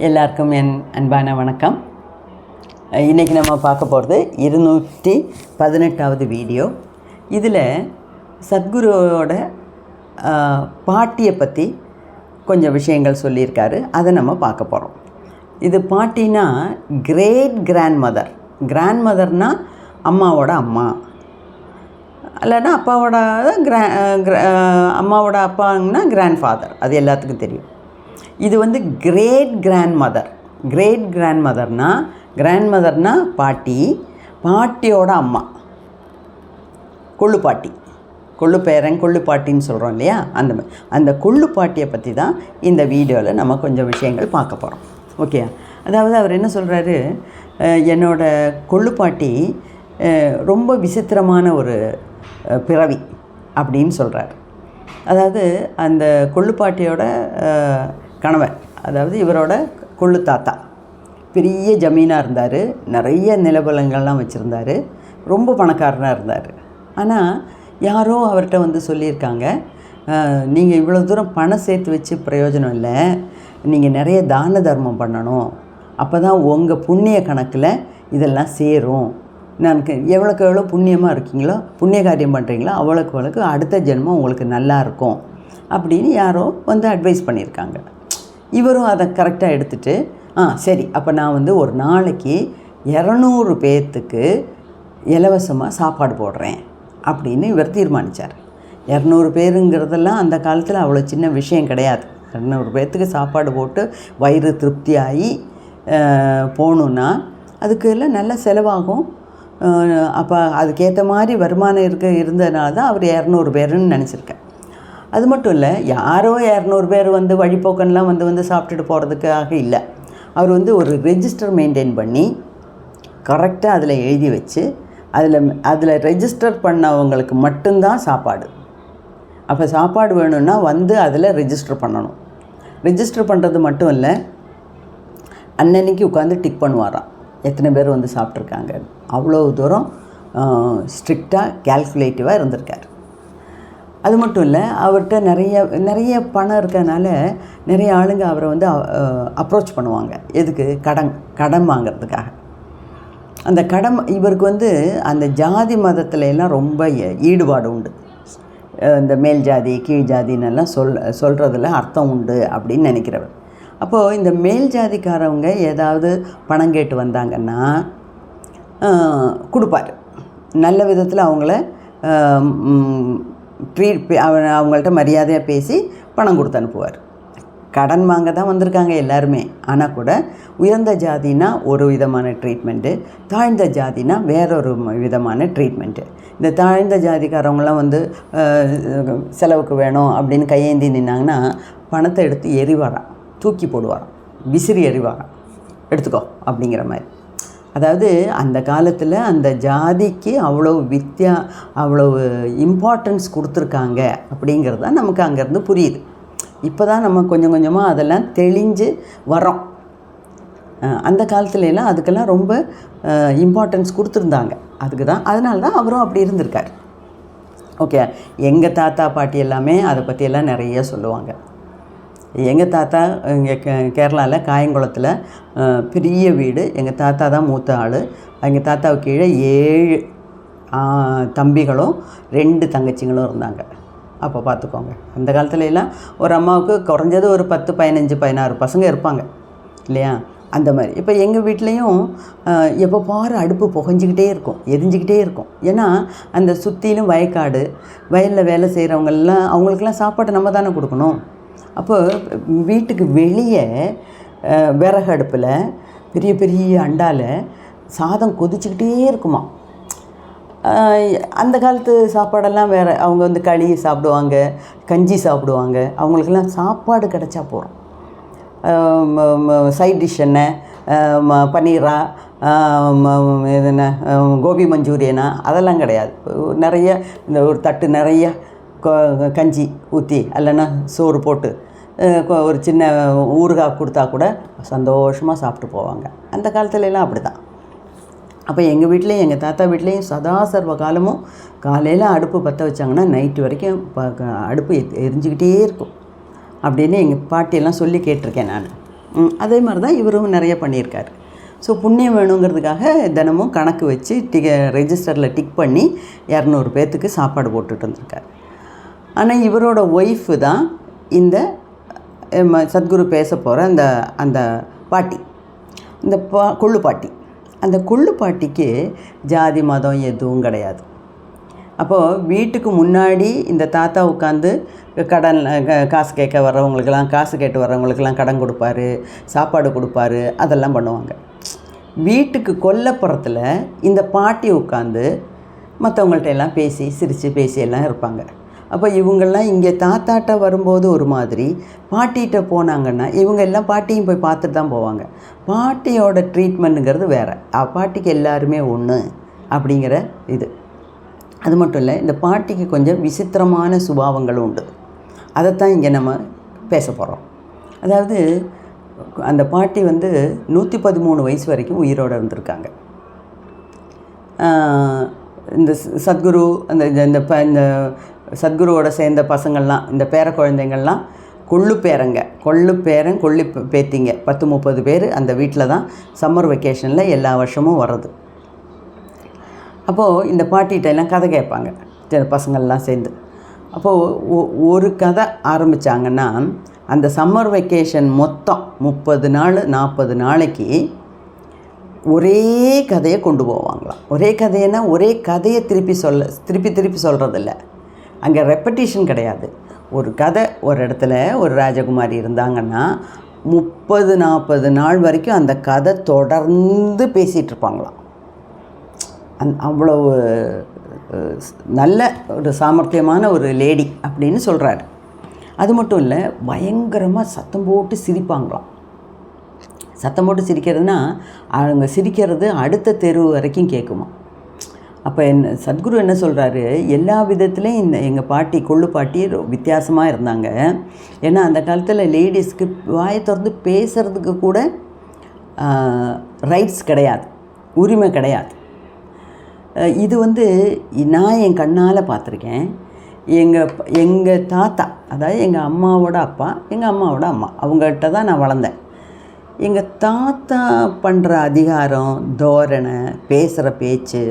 எல்லாருக்கும் என் அன்பான வணக்கம். இன்றைக்கி நம்ம பார்க்க போகிறது 218வது வீடியோ. இதில் சத்குருவோட பாட்டியை பற்றி கொஞ்சம் விஷயங்கள் சொல்லியிருக்காரு. அதை நம்ம பார்க்க போகிறோம். இது பாட்டினா கிரேட் கிராண்ட்மதர். கிராண்ட்மதர்னால் அம்மாவோட அம்மா, இல்லைன்னா அப்பாவோட அம்மாவோட அப்பாங்கன்னா கிராண்ட்ஃபாதர். அது எல்லாத்துக்கும் தெரியும். இது வந்து கிரேட் கிராண்ட்மதர். கிரேட் கிராண்ட்மதர்னால் பாட்டி, பாட்டியோட அம்மா, கொள்ளு பாட்டி, கொள்ளு பேரன் கொள்ளு பாட்டின்னு சொல்கிறோம் இல்லையா, அந்த கொள்ளு பாட்டியை பற்றி தான் இந்த வீடியோவில் நம்ம கொஞ்சம் விஷயங்கள் பார்க்க போகிறோம். ஓகே, அதாவது அவர் என்ன சொல்கிறாரு, என்னோடய கொள்ளு பாட்டி ரொம்ப விசித்திரமான ஒரு பிறவி அப்படின்னு சொல்கிறார். அதாவது அந்த கொள்ளு பாட்டியோட கணவன், அதாவது இவரோட கொள்ளு தாத்தா பெரிய ஜமீனாக இருந்தார், நிறைய நிலபலங்கள்லாம் வச்சுருந்தார், ரொம்ப பணக்காரனாக இருந்தார். ஆனால் யாரோ அவர்கிட்ட வந்து சொல்லியிருக்காங்க, நீங்கள் இவ்வளோ தூரம் பணம் சேர்த்து வச்சு பிரயோஜனம் இல்லை, நீங்கள் நிறைய தான தர்மம் பண்ணணும், அப்போ தான் உங்கள் புண்ணிய கணக்கில் இதெல்லாம் சேரும். எவ்வளோக்கு எவ்வளோ புண்ணியமாக இருக்கீங்களோ, புண்ணிய காரியம் பண்ணுறீங்களோ அவ்வளோக்கு அடுத்த ஜென்மம் உங்களுக்கு நல்லா இருக்கும் அப்படின்னு யாரோ வந்து அட்வைஸ் பண்ணியிருக்காங்க. இவரும் அதை கரெக்டாக எடுத்துகிட்டு, சரி அப்போ நான் வந்து ஒரு நாளைக்கு 200 பேர்த்துக்கு இலவசமாக சாப்பாடு போடுறேன் அப்படின்னு இவர் தீர்மானித்தார். 200 பேருங்கிறதெல்லாம் அந்த காலத்தில் அவ்வளோ சின்ன விஷயம் கிடையாது. 200 பேர்த்துக்கு சாப்பாடு போட்டு வயிறு திருப்தியாகி போகணுன்னா அதுக்கு எல்லாம் நல்ல செலவாகும். அப்போ அதுக்கேற்ற மாதிரி வருமானம் இருந்ததுனால தான் அவர் 200 பேருன்னு நினச்சிருக்கேன். அது மட்டும் இல்லை, யாரோ 200 பேர் வந்து வழிபோக்கன்லாம் வந்து சாப்பிட்டுட்டு போகிறதுக்காக இல்லை. அவர் வந்து ஒரு ரெஜிஸ்டர் மெயின்டைன் பண்ணி கரெக்டாக அதில் எழுதி வச்சு அதில் ரெஜிஸ்டர் பண்ணவங்களுக்கு மட்டும்தான் சாப்பாடு. அப்போ சாப்பாடு வேணும்னா வந்து அதில் ரெஜிஸ்டர் பண்ணணும். ரெஜிஸ்டர் பண்ணுறது மட்டும் இல்லை, அன்னன்னைக்கு உட்காந்து டிக் பண்ணுவாராம் எத்தனை பேர் வந்து சாப்பிட்ருக்காங்க. அவ்வளோ தூரம் ஸ்ட்ரிக்டாக கேல்குலேட்டிவாக இருந்திருக்கார். அது மட்டும் இல்லை, அவர்கிட்ட நிறைய பணம் இருக்கனால நிறைய ஆளுங்க அவரை வந்து அப்ரோச் பண்ணுவாங்க. எதுக்கு? கடன் வாங்கிறதுக்காக. அந்த கடன் இவருக்கு வந்து அந்த ஜாதி மதத்தில் எல்லாம் ரொம்ப ஈடுபாடு உண்டு. இந்த மேல் ஜாதி கீழ் ஜாதின்னெல்லாம் சொல்கிறதுல அர்த்தம் உண்டு அப்படின்னு நினைக்கிறவர். அப்போது இந்த மேல் ஜாதிக்காரவங்க ஏதாவது பணம் கேட்டு வந்தாங்கன்னா கொடுப்பார். நல்ல விதத்தில் அவங்கள அவங்கள்ட்ட மரியாதையாக பேசி பணம் கொடுத்து அனுப்புவார். கடன் வாங்க தான் வந்திருக்காங்க எல்லாருமே. ஆனால் கூட உயர்ந்த ஜாதினா ஒரு விதமான ட்ரீட்மெண்ட்டு, தாழ்ந்த ஜாதினா வேறொரு விதமான ட்ரீட்மெண்ட்டு. இந்த தாழ்ந்த ஜாதிக்காரவங்களாம் வந்து செலவுக்கு வேணும் அப்படின்னு கையேந்தி நின்னாங்கன்னா பணத்தை எடுத்து எறிவாராம், தூக்கி போடுவாராம், விசிறி எறிவாராம், எடுத்துக்கோ அப்படிங்கிற மாதிரி. அதாவது அந்த காலத்தில் அந்த ஜாதிக்கு அவ்வளோ இம்பார்ட்டன்ஸ் கொடுத்துருக்காங்க அப்படிங்கிறது தான் நமக்கு அங்கேருந்து புரியுது. இப்போ தான் நம்ம கொஞ்சம் கொஞ்சமாக அதெல்லாம் தெளிஞ்சு வரோம். அந்த காலத்துலலாம் அதுக்கெல்லாம் ரொம்ப இம்பார்ட்டன்ஸ் கொடுத்துருந்தாங்க. அதனால தான் அவரும் அப்படி இருந்திருக்கார். ஓகே, எங்கள் தாத்தா பாட்டி எல்லாமே அதை பற்றியெல்லாம் நிறைய சொல்லுவாங்க. எங்கள் தாத்தா இங்கே கேரளாவில் காயங்குளத்தில் பெரிய வீடு. எங்கள் தாத்தா தான் மூத்த ஆள். எங்கள் தாத்தாவுக்கு கீழே 7 தம்பிகளும் 2 தங்கச்சிங்களும் இருந்தாங்க. அப்போ பார்த்துக்கோங்க, அந்த காலத்துலலாம் ஒரு அம்மாவுக்கு குறைஞ்சது ஒரு 10, 15, 16 பசங்க இருப்பாங்க இல்லையா, அந்த மாதிரி. இப்போ எங்கள் வீட்லேயும் எப்போ பாரு அடுப்பு புகைஞ்சிக்கிட்டே இருக்கும், எரிஞ்சிக்கிட்டே இருக்கும். ஏன்னா அந்த சுற்றிலும் வயக்காடு, வயலில் வேலை செய்கிறவங்கெல்லாம் அவங்களுக்கெல்லாம் சாப்பாடு நம்ம தானே கொடுக்கணும். அப்போ வீட்டுக்கு வெளியே விறகு அடுப்பில் பெரிய பெரிய அண்டாவில் சாதம் கொதிச்சுக்கிட்டே இருக்குமா. அந்த காலத்து சாப்பாடெல்லாம் வேறு. அவங்க வந்து களி சாப்பிடுவாங்க, கஞ்சி சாப்பிடுவாங்க. அவங்களுக்கெல்லாம் சாப்பாடு கிடச்சா போகிறோம். சைட் டிஷ் என்ன, பன்னீரா, இது என்ன கோபி மஞ்சூரியனா, அதெல்லாம் கிடையாது. நிறைய இந்த ஒரு தட்டு நிறைய கஞ்சி ஊற்றி இல்லைன்னா சோறு போட்டு ஒரு சின்ன ஊறுகாய் கொடுத்தா கூட சந்தோஷமாக சாப்பிட்டு போவாங்க. அந்த காலத்துலலாம் அப்படி தான். அப்போ எங்கள் வீட்லேயும் எங்கள் தாத்தா வீட்லேயும் சதா சர்வ காலமும் காலையில் அடுப்பு பற்ற வச்சாங்கன்னா நைட்டு வரைக்கும் அடுப்பு எரிஞ்சிக்கிட்டே இருக்கும் அப்படின்னு எங்கள் பாட்டியெல்லாம் சொல்லி கேட்டிருக்கேன் நான். அதே மாதிரி தான் இவரும் நிறைய பண்ணியிருக்காரு. ஸோ புண்ணியம் வேணுங்கிறதுக்காக தினமும் கணக்கு வச்சு ரெஜிஸ்டரில் டிக் பண்ணி 200 பேர்த்துக்கு சாப்பாடு போட்டுட்டு வந்திருக்காரு. ஆனால் இவரோட ஒய்ஃபு தான் இந்த சத்குரு பேச போகிற அந்த பாட்டி, இந்த கொள்ளு பாட்டி. அந்த கொள்ளு பாட்டிக்கு ஜாதி மதம் எதுவும் கிடையாது. அப்போது வீட்டுக்கு முன்னாடி இந்த தாத்தா உட்காந்து கடன் காசு கேட்க வர்றவங்களுக்கெல்லாம், காசு கேட்டு வர்றவங்களுக்கெல்லாம் கடன் கொடுப்பாரு, சாப்பாடு கொடுப்பாரு, அதெல்லாம் பண்ணுவாங்க. வீட்டுக்கு கொல்லைப்புறத்தில் இந்த பாட்டி உட்காந்து மற்றவங்கள்ட்ட எல்லாம் பேசி சிரித்து பேசி எல்லாம் இருப்பாங்க. அப்போ இவங்கெல்லாம் இங்கே தாத்தாட்ட வரும்போது ஒரு மாதிரி, பாட்டிகிட்ட போனாங்கன்னா இவங்க எல்லாம் பாட்டியும் போய் பார்த்துட்டு தான் போவாங்க. பாட்டியோட ட்ரீட்மெண்ட்டுங்கிறது வேறு. பாட்டிக்கு எல்லாருமே ஒன்று அப்படிங்கிற இது. அது மட்டும் இல்லை, இந்த பாட்டிக்கு கொஞ்சம் விசித்திரமான சுபாவங்களும் உண்டு. அதைத்தான் இங்கே நம்ம பேச போகிறோம். அதாவது அந்த பாட்டி 113 வயசு வரைக்கும் உயிரோடு இருந்திருக்காங்க. இந்த சத்குரு இந்த சத்குருவோட சேர்ந்த பசங்கள்லாம், இந்த பேர குழந்தைங்கள்லாம் கொள்ளு பேரன் கொள்ளு பேத்திங்க 10-30 பேர் அந்த வீட்டில் தான் சம்மர் வெக்கேஷனில் எல்லா வருஷமும் வர்றது. அப்போது இந்த பாட்டிகிட்ட எல்லாம் கதை கேட்பாங்க பசங்கள்லாம் சேர்ந்து. அப்போது ஒரு கதை ஆரம்பித்தாங்கன்னா அந்த சம்மர் வெக்கேஷன் மொத்தம் 30 நாள் 40 நாளைக்கு ஒரே கதையை கொண்டு போவாங்களாம். ஒரே கதைன்னா ஒரே கதையை திருப்பி சொல்கிறதில்ல. அங்கே ரெப்படிஷன் கிடையாது. ஒரு கதை ஒரு இடத்துல ஒரு ராஜகுமாரி இருந்தாங்கன்னா 30-40 நாள் வரைக்கும் அந்த கதை தொடர்ந்து பேசிகிட்ருப்பாங்களாம். அவ்வளவு நல்ல ஒரு சாமர்த்தியமான ஒரு லேடி அப்படின்னு சொல்கிறாரு. அது மட்டும் இல்லை, பயங்கரமாக சத்தம் போட்டு சிரிப்பாங்களாம். சத்தம் போட்டு சிரிக்கிறதுனா அவங்க சிரிக்கிறது அடுத்த தெரு வரைக்கும் கேட்குமா. அப்போ சத்குரு என்ன சொல்கிறாரு, எல்லா விதத்துலேயும் எங்கள் பாட்டி கொள்ளு பாட்டி வித்தியாசமாக இருந்தாங்க. ஏன்னா அந்த காலத்தில் லேடிஸ்க்கு வாயை திறந்து பேசுகிறதுக்கு கூட ரைட்ஸ் கிடையாது, உரிமை கிடையாது. இது நான் என் கண்ணால் பார்த்துருக்கேன். எங்கள் தாத்தா, அதாவது எங்கள் அம்மாவோட அப்பா, எங்கள் அம்மாவோட அம்மா, அவங்ககிட்ட தான் நான் வளர்ந்தேன். எங்கள் தாத்தா பண்ணுற அதிகாரம், தோரணை, பேசுகிற பேச்சு,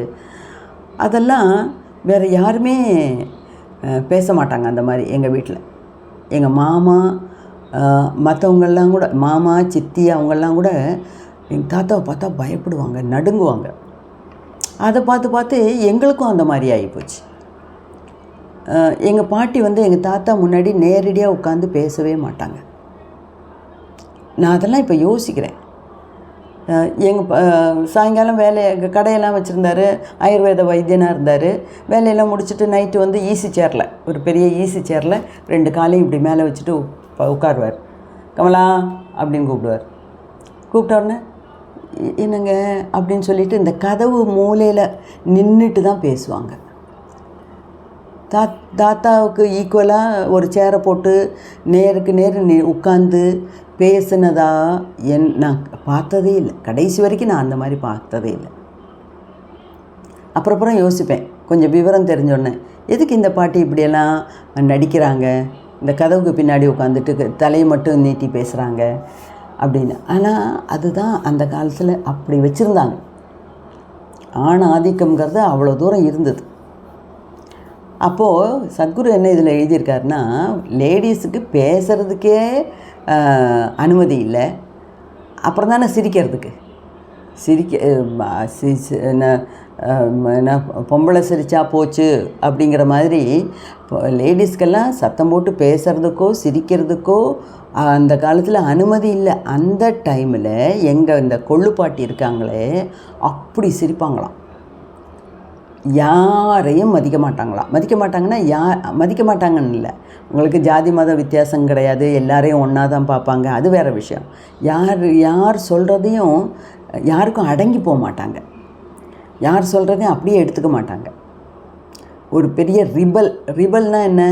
அதெல்லாம் வேறு யாருமே பேச மாட்டாங்க. அந்த மாதிரி எங்கள் வீட்டில் எங்கள் மாமா மற்றவங்கெல்லாம் கூட, மாமா சித்தி அவங்கெல்லாம் கூட எங்கள் தாத்தாவை பார்த்தா பயப்படுவாங்க, நடுங்குவாங்க. அதை பார்த்து எங்களுக்கும் அந்த மாதிரி ஆகிப்போச்சு. எங்கள் பாட்டி எங்கள் தாத்தா முன்னாடி நேரடியாக உட்காந்து பேசவே மாட்டாங்க. நான் அதெல்லாம் இப்போ யோசிக்கிறேன். சாயங்காலம் கடையெல்லாம் வச்சுருந்தாரு, ஆயுர்வேத வைத்தியனாக இருந்தார். வேலையெல்லாம் முடிச்சுட்டு நைட்டு ஈஸி சேரில், ஒரு பெரிய ஈஸி சேரில் 2 காலையும் இப்படி மேலே வச்சுட்டு உட்காருவார். கமலா அப்படின்னு கூப்பிட்டோடனே என்னங்க அப்படின்னு சொல்லிட்டு இந்த கதவு மூலையில் நின்றுட்டு தான் பேசுவாங்க. தாத்தாவுக்கு ஈக்குவலாக ஒரு சேரை போட்டு நேருக்கு நேர் உட்காந்து பேசுனதா நான் பார்த்ததே இல்லை. கடைசி வரைக்கும் நான் அந்த மாதிரி பார்த்ததே இல்லை. அப்புறம் யோசிப்பேன், கொஞ்சம் விவரம் தெரிஞ்சோடனே, எதுக்கு இந்த பாட்டி இப்படியெல்லாம் நடிக்கிறாங்க, இந்த கதவுக்கு பின்னாடி உட்காந்துட்டு தலையை மட்டும் நீட்டி பேசுகிறாங்க அப்படின்னு. ஆனால் அதுதான் அந்த காலத்தில் அப்படி வச்சுருந்தாங்க. ஆண் ஆதிக்கம்ங்கிறது அவ்வளோ தூரம் இருந்தது. அப்போது சத்குரு என்ன இதில் எழுதியிருக்காருன்னா, லேடிஸுக்கு பேசுகிறதுக்கே அனுமதி இல்லை, அப்புறம் தானே சிரிக்கிறதுக்கு. பொம்பளை சிரிச்சா போச்சு அப்படிங்கிற மாதிரி லேடிஸ்க்கெல்லாம் சத்தம் போட்டு பேசுகிறதுக்கோ சிரிக்கிறதுக்கோ அந்த காலத்தில் அனுமதி இல்லை. அந்த டைமில் இந்த கொள்ளுப்பாட்டி இருக்காங்களே அப்படி சிரிப்பாங்களாம். யாரையும் மதிக்க மாட்டாங்களாம். மதிக்க மாட்டாங்கன்னு இல்லை, உங்களுக்கு ஜாதி மத வித்தியாசம் கிடையாது, எல்லாரையும் ஒன்றா தான் பார்ப்பாங்க, அது வேறு விஷயம். யார் சொல்கிறதையும் யாருக்கும் அடங்கி போக மாட்டாங்க, யார் சொல்கிறதையும் அப்படியே எடுத்துக்க மாட்டாங்க. ஒரு பெரிய ரிபல்னால் என்ன,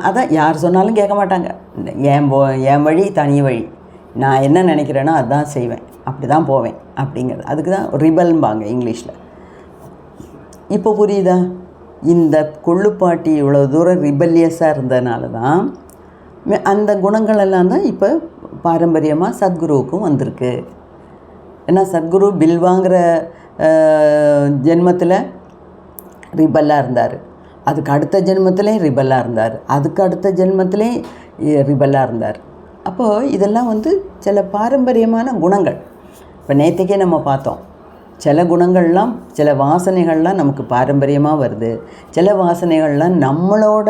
அதான் யார் சொன்னாலும் கேட்க மாட்டாங்க. என் வழி தனி வழி, நான் என்ன நினைக்கிறேனோ அதுதான் செய்வேன், அப்படி தான் போவேன் அப்படிங்கிறது. அதுக்கு தான் ரிபல்ம்பாங்க இங்கிலீஷில். இப்போ புரியுதா? இந்த கொள்ளுப்பாட்டி இவ்வளோ தூரம் ரிபல்லியஸாக இருந்ததுனால தான் அந்த குணங்களெல்லாம் தான் இப்போ பாரம்பரியமாக சத்குருவுக்கும் வந்திருக்கு. ஏன்னா சத்குரு பில்வாங்கிற ஜென்மத்தில் ரிபல்லாக இருந்தார், அதுக்கு அடுத்த ஜென்மத்திலையும் ரிபல்லாக இருந்தார், அதுக்கு அடுத்த ஜென்மத்திலையும் ரிபல்லாக இருந்தார். அப்போது இதெல்லாம் சில பாரம்பரியமான குணங்கள். இப்போ நேற்றுக்கே நம்ம பார்த்தோம், சில குணங்கள்லாம் சில வாசனைகள்லாம் நமக்கு பாரம்பரியமாக வருது, சில வாசனைகள்லாம் நம்மளோட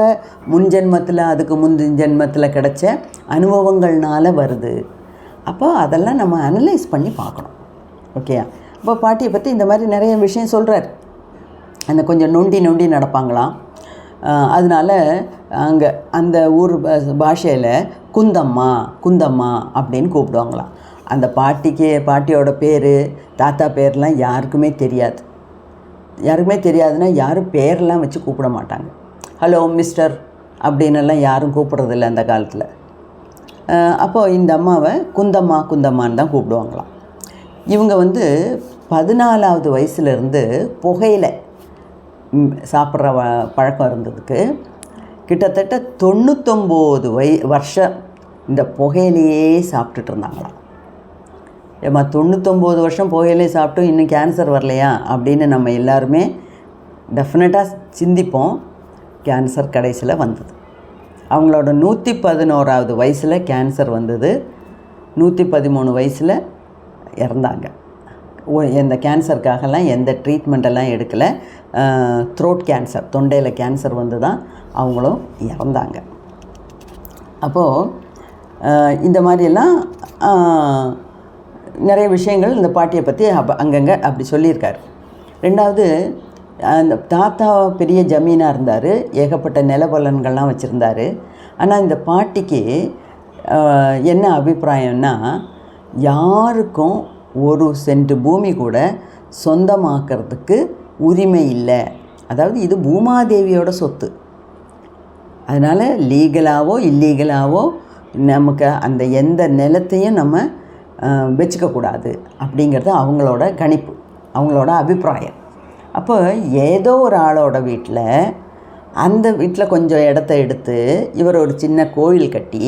முன்ஜென்மத்தில் அதுக்கு முந்தின ஜென்மத்தில் கிடைச்ச அனுபவங்கள்னால வருது. அப்போ அதெல்லாம் நம்ம அனலைஸ் பண்ணி பார்க்கணும். ஓகே, இப்போ பாட்டியை பற்றி இந்த மாதிரி நிறைய விஷயம் சொல்கிறார். அந்த கொஞ்சம் நொண்டி நடப்பாங்களாம். அதனால் அங்கே அந்த ஊர் பாஷையில் குந்தம்மா அப்படின்னு கூப்பிடுவாங்களாம். அந்த பாட்டியோட பேர் தாத்தா பேர்லாம் யாருக்குமே தெரியாதுன்னா யாரும் பேரெலாம் வச்சு கூப்பிட மாட்டாங்க. ஹலோ மிஸ்டர் அப்படின்னெல்லாம் யாரும் கூப்பிட்றதில்ல அந்த காலத்தில். அப்போது இந்த அம்மாவை குந்தம்மான்னு தான் கூப்பிடுவாங்களாம். இவங்க 14வது வயசுலேருந்து புகையிலை சாப்பிட்ற பழக்கம் இருந்ததுக்கு கிட்டத்தட்ட 99 வருஷம் இந்த புகையிலையே சாப்பிட்டுட்டு இருந்தாங்களாம். ஏம்மா 99 வருஷம் புகையிலே சாப்பிட்டும் இன்னும் கேன்சர் வரலையா அப்படின்னு நம்ம எல்லாருமே டெஃபினட்டாக சிந்திப்போம். கேன்சர் கடைசியில் வந்தது. அவங்களோட 111வது வயசில் கேன்சர் வந்தது. 113 வயசில் இறந்தாங்க. இந்த கேன்சருக்காகலாம் எந்த ட்ரீட்மெண்ட்டெல்லாம் எடுக்கலை. த்ரோட் கேன்சர், தொண்டையில் கேன்சர் வந்து தான் அவங்களும் இறந்தாங்க. அப்போது இந்த மாதிரியெல்லாம் நிறைய விஷயங்கள் இந்த பாட்டியை பற்றி அங்கங்கே அப்படி சொல்லியிருக்காரு. ரெண்டாவது, அந்த தாத்தா பெரிய ஜமீனாக இருந்தார், ஏகப்பட்ட நிலபலன்கள்லாம் வச்சுருந்தார். ஆனால் இந்த பாட்டிக்கு என்ன அபிப்பிராயம்னா, யாருக்கும் 1 சென்ட் பூமி கூட சொந்தமாக்கிறதுக்கு உரிமை இல்லை. அதாவது இது பூமாதேவியோட சொத்து. அதனால் லீகலாவோ இல்லீகலாவோ நமக்கு அந்த எந்த நிலத்தையும் நம்ம வச்சுக்கக்கூடாது அப்படிங்கிறது அவங்களோட கணிப்பு, அவங்களோட அபிப்பிராயம். அப்போ ஏதோ ஒரு ஆளோட வீட்டில், அந்த வீட்டில் கொஞ்சம் இடத்த எடுத்து இவர் ஒரு சின்ன கோவில் கட்டி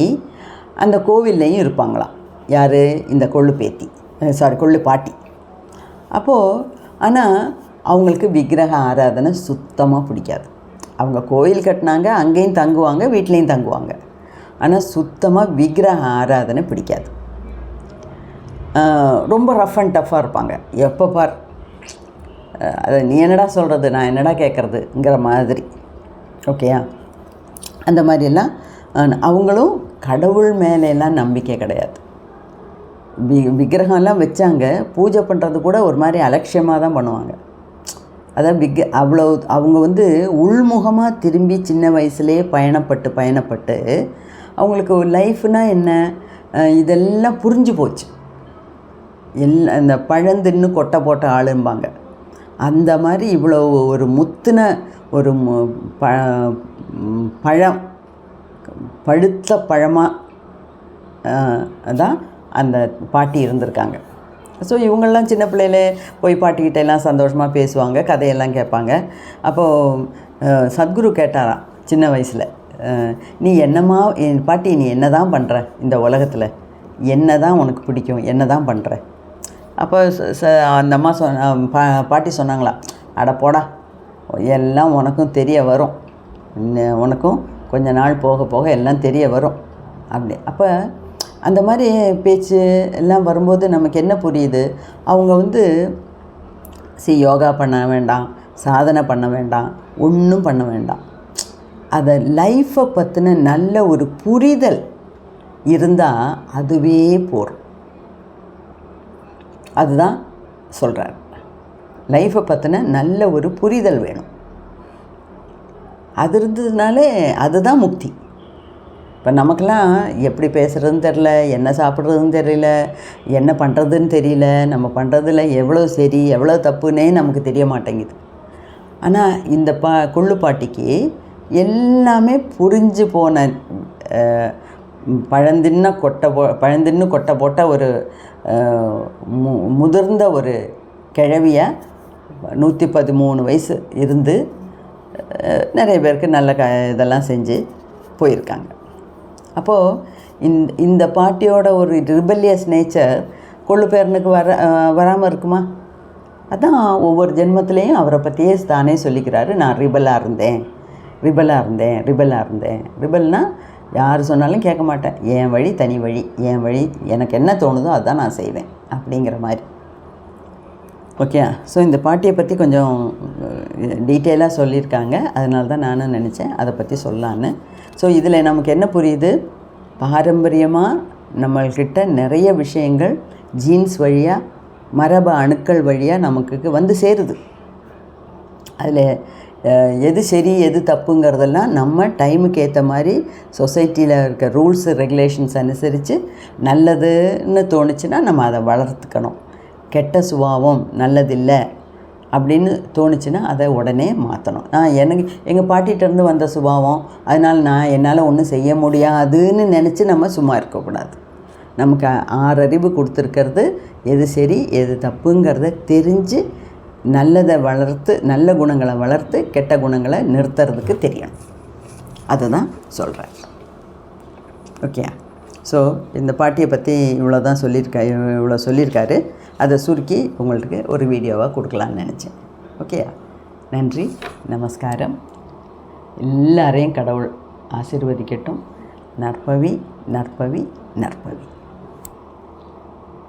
அந்த கோவில்லையும் இருப்பாங்களாம். யார்? இந்த கொள்ளு பாட்டி. அப்போது ஆனால் அவங்களுக்கு விக்கிரக ஆராதனை சுத்தமாக பிடிக்காது. அவங்க கோயில் கட்டினாங்க, அங்கேயும் தங்குவாங்க, வீட்லேயும் தங்குவாங்க. ஆனால் சுத்தமாக விக்கிரக ஆராதனை பிடிக்காது. ரொம்ப ரஃப் அண்ட் டஃப்பாக இருப்பாங்க. எப்போ பார் அதை நீ என்னடா சொல்கிறது, நான் என்னடா கேட்குறதுங்கிற மாதிரி. ஓகேயா? அந்த மாதிரியெல்லாம் அவங்களும் கடவுள் மேலெல்லாம் நம்பிக்கை கிடையாது. விக்கிரகம்லாம் வச்சாங்க, பூஜை பண்ணுறது கூட ஒரு மாதிரி அலட்சியமாக தான் பண்ணுவாங்க. அதாவது அவ்வளோ அவங்க உள்முகமாக திரும்பி சின்ன வயசுலேயே பயணப்பட்டு அவங்களுக்கு லைஃப்னால் என்ன இதெல்லாம் புரிஞ்சு போச்சு. இந்த பழந்தின்னு கொட்டை போட்ட ஆளும்பாங்க. அந்த மாதிரி இவ்வளோ ஒரு முத்தின ஒரு பழம், பழுத்த பழமாக தான் அந்த பாட்டி இருந்திருக்காங்க. ஸோ இவங்கெல்லாம் சின்ன பிள்ளையிலே போய் பாட்டிக்கிட்ட எல்லாம் சந்தோஷமாக பேசுவாங்க, கதையெல்லாம் கேட்பாங்க. அப்போது சத்குரு கேட்டாராம் சின்ன வயசில், நீ என்னம்மா பாட்டி, நீ என்ன தான் பண்ணுற இந்த உலகத்தில், என்ன தான் உனக்கு பிடிக்கும், என்ன தான் பண்ணுற? அப்போ அந்த அம்மா பாட்டி சொன்னாங்களாம், அட போடா, எல்லாம் உனக்கும் தெரிய வரும், உனக்கும் கொஞ்ச நாள் போக போக எல்லாம் தெரிய வரும் அப்படி. அப்போ அந்த மாதிரி பேச்சு எல்லாம் வரும்போது நமக்கு என்ன புரியுது, அவங்க யோகா பண்ண வேண்டாம், சாதனை பண்ண வேண்டாம், ஒன்றும் பண்ண வேண்டாம். அதை லைஃப்பை பற்றின நல்ல ஒரு புரிதல் இருந்தால் அதுவே போதும். அதுதான் சொல்கிறார். லைஃப்பை பற்றின நல்ல ஒரு புரிதல் வேணும். அது இருந்ததுனாலே அதுதான் முக்தி. இப்போ நமக்கெல்லாம் எப்படி பேசுகிறதுன்னு தெரில, என்ன சாப்பிட்றதுன்னு தெரியல, என்ன பண்ணுறதுன்னு தெரியல, நம்ம பண்ணுறதுல எவ்வளோ சரி எவ்வளோ தப்புன்னே நமக்கு தெரிய மாட்டேங்குது. ஆனால் இந்த கொள்ளுப்பாட்டிக்கு எல்லாமே புரிஞ்சு போன பழந்தின்னு கொட்டை போட்ட ஒரு முதிர்ந்த ஒரு கிழவியாக 113 வயசு இருந்து நிறைய பேருக்கு நல்ல இதெல்லாம் செஞ்சு போயிருக்காங்க. அப்போது இந்த பாட்டியோட ஒரு ரிபல்லியஸ் நேச்சர் கொள்ளு பேரனுக்கு வராமல் இருக்குமா? அதான் ஒவ்வொரு ஜென்மத்திலையும் அவரை பற்றியே தானே சொல்லிக்கிறாரு, நான் ரிபலாக இருந்தேன். ரிபல்னால் யார் சொன்னாலும் கேட்க மாட்டேன், என் வழி தனி வழி, என் வழி எனக்கு என்ன தோணுதோ அதுதான் நான் செய்வேன் அப்படிங்கிற மாதிரி. ஓகே, ஸோ இந்த பாட்டியை பற்றி கொஞ்சம் டீட்டெயிலாக சொல்லியிருக்காங்க, அதனால தான் நானும் நினச்சேன் அதை பற்றி சொல்லலான்னு. ஸோ இதில் நமக்கு என்ன புரியுது, பாரம்பரியமாக நம்மள்கிட்ட நிறைய விஷயங்கள் ஜீன்ஸ் வழியாக, மரபு அணுக்கள் வழியாக நமக்கு வந்து சேருது. அதில் எது சரி எது தப்புங்கிறதெல்லாம் நம்ம டைமுக்கு ஏற்ற மாதிரி சொசைட்டியில் இருக்க ரூல்ஸ் ரெகுலேஷன்ஸ் அனுசரித்து நல்லதுன்னு தோணுச்சுன்னா நம்ம அதை வளர்த்துக்கணும். கெட்ட சுபாவம் நல்லதில்லை அப்படின்னு தோணுச்சுன்னா அதை உடனே மாற்றணும். எங்கள் பாட்டிகிட்டேருந்து வந்த சுபாவம், அதனால் என்னால் ஒன்றும் செய்ய முடியாதுன்னு நினச்சி நம்ம சும்மா இருக்கக்கூடாது. நமக்கு 6 அறிவு கொடுத்துருக்கிறது, எது சரி எது தப்புங்கிறத தெரிஞ்சு நல்லதை வளர்த்து, நல்ல குணங்களை வளர்த்து கெட்ட குணங்களை நிறுத்துறதுக்கு தெரியணும். அதுதான் சொல்கிறேன். ஓகே, ஸோ இந்த பாட்டியை பற்றி இவ்வளோ சொல்லியிருக்காரு. அதை சுருக்கி உங்களுக்கு ஒரு வீடியோவாக கொடுக்கலான்னு நினச்சேன். ஓகே, நன்றி, நமஸ்காரம். எல்லாரையும் கடவுள் ஆசீர்வதிக்கட்டும். நற்பவி நற்பவி நற்பவி.